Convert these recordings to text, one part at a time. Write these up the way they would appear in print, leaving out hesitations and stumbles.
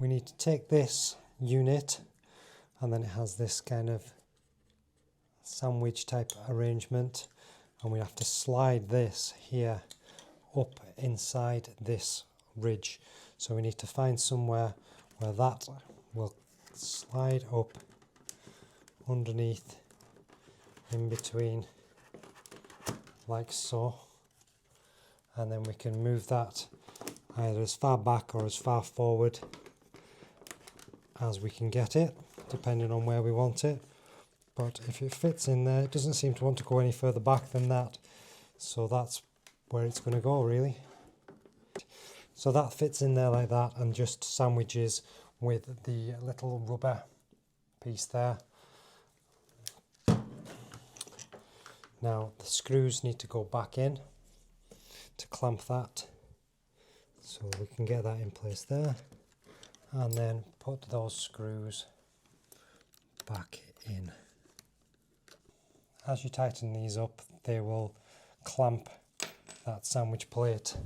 We need to take this unit, and then it has this kind of sandwich type arrangement, and we have to slide this here up inside this ridge. So we need to find somewhere where that will slide up underneath, in between, like so, and then we can move that either as far back or as far forward as we can get it, depending on where we want it. But if it fits in there, it doesn't seem to want to go any further back than that, so that's where it's going to go really. So that fits in there like that, and just sandwiches with the little rubber piece there. Now the screws need to go back in to clamp that, so we can get that in place there, and then put those screws back in. As you tighten these up, they will clamp that sandwich plate.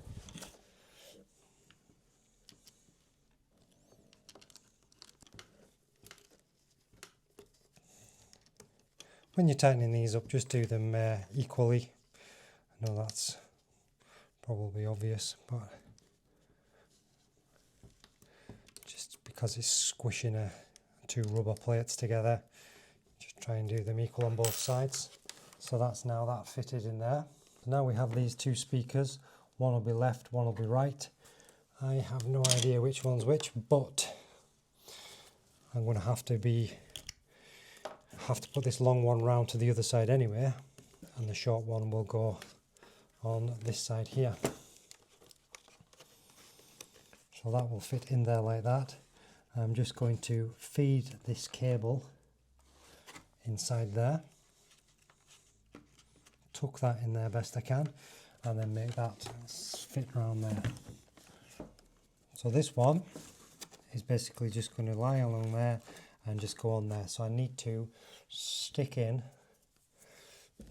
When you're tightening these up, just do them equally. I know that's probably obvious, but just because it's squishing two rubber plates together, just try and do them equal on both sides. So that's now that fitted in there. Now we have these two speakers. One will be left, one will be right. I have no idea which one's which, but I'm going to have to put this long one round to the other side anyway, and the short one will go on this side here. So that will fit in there like that. I'm just going to feed this cable inside there, tuck that in there best I can, and then make that fit around there. So this one is basically just going to lie along there and just go on there. So I need to stick in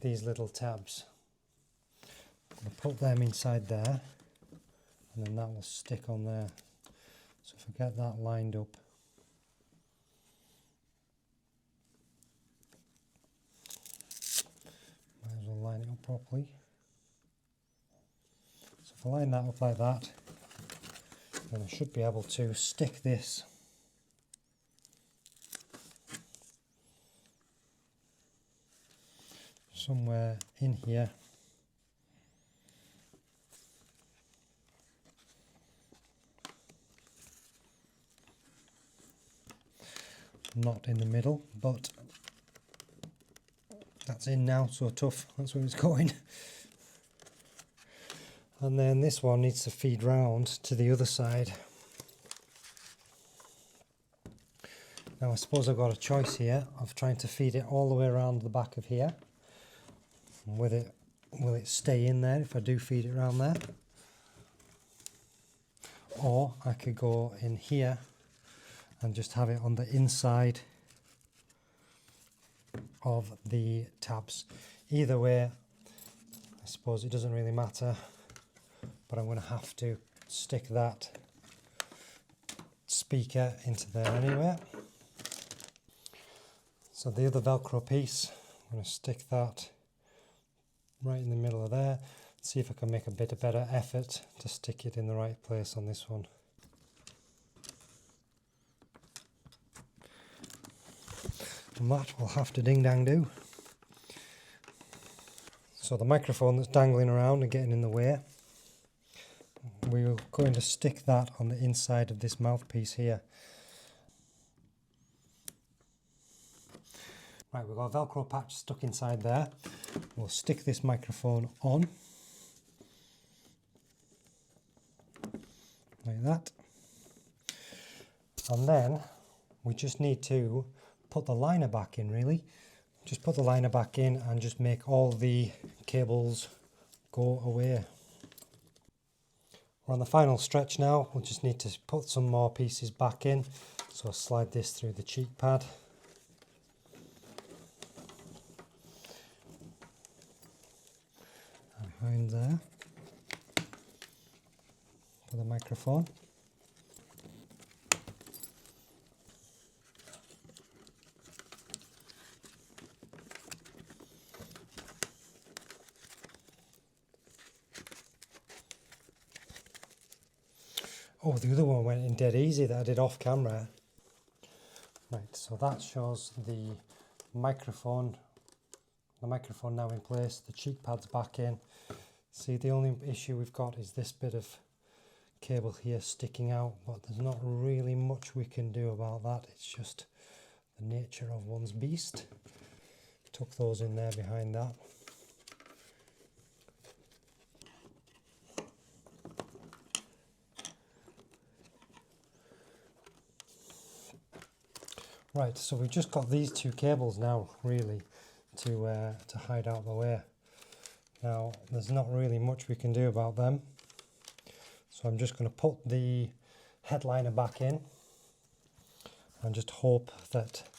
these little tabs. I'm going to put them inside there, and then that will stick on there. So if I get that lined up, might as well line it up properly. So if I line that up like that, then I should be able to stick this somewhere in here. Not in the middle, but that's in now, so tough, that's where it's going. And then this one needs to feed round to the other side. Now I suppose I've got a choice here of trying to feed it all the way around the back of here. Will it stay in there if I do feed it around there? Or I could go in here and just have it on the inside of the tabs. Either way, I suppose it doesn't really matter, but I'm going to have to stick that speaker into there anyway. So the other Velcro piece, I'm going to stick that right in the middle of there. See if I can make a bit of better effort to stick it in the right place on this one. And that will have to ding dang do. So the microphone that's dangling around and getting in the way, we're going to stick that on the inside of this mouthpiece here. Right, we've got a Velcro patch stuck inside there. We'll stick this microphone on, like that. And then we just need to put the liner back in, really. Just put the liner back in and just make all the cables go away. We're on the final stretch now. We'll just need to put some more pieces back in. So I'll slide this through the cheek pad. And behind there for the microphone. Oh, the other one went in dead easy that I did off camera. Right, so that shows the microphone now in place, the cheek pads back in. See, the only issue we've got is this bit of cable here sticking out, but there's not really much we can do about that. It's just the nature of one's beast. Tuck those in there behind that. Right, so we've just got these two cables now, really, to hide out the way. Now, there's not really much we can do about them. So I'm just going to put the headliner back in and just hope that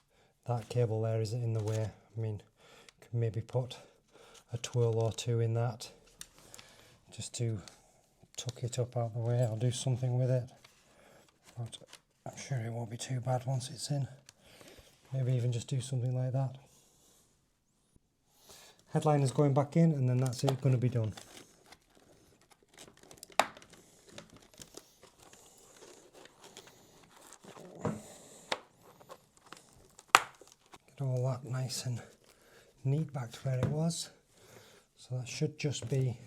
that cable there isn't in the way. I mean, you can maybe put a twirl or two in that just to tuck it up out the way. I'll do something with it, but I'm sure it won't be too bad once it's in. Maybe even just do something like that. Headliner's going back in, and then that's it, going to be done. Get all that nice and neat back to where it was. So that should just be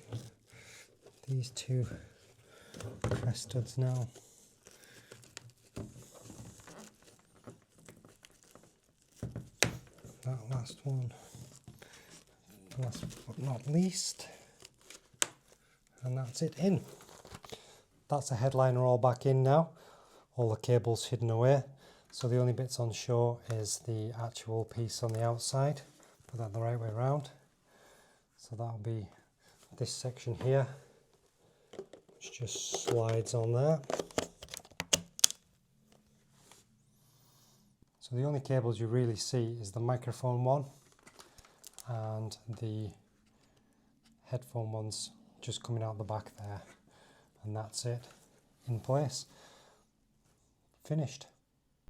these two press studs now. That last one, last but not least, and that's it in. That's the headliner all back in now, all the cables hidden away, so the only bits on show is the actual piece on the outside. Put that the right way around, so that'll be this section here, which just slides on there. So the only cables you really see is the microphone one and the headphone ones just coming out the back there, and that's it, in place, finished.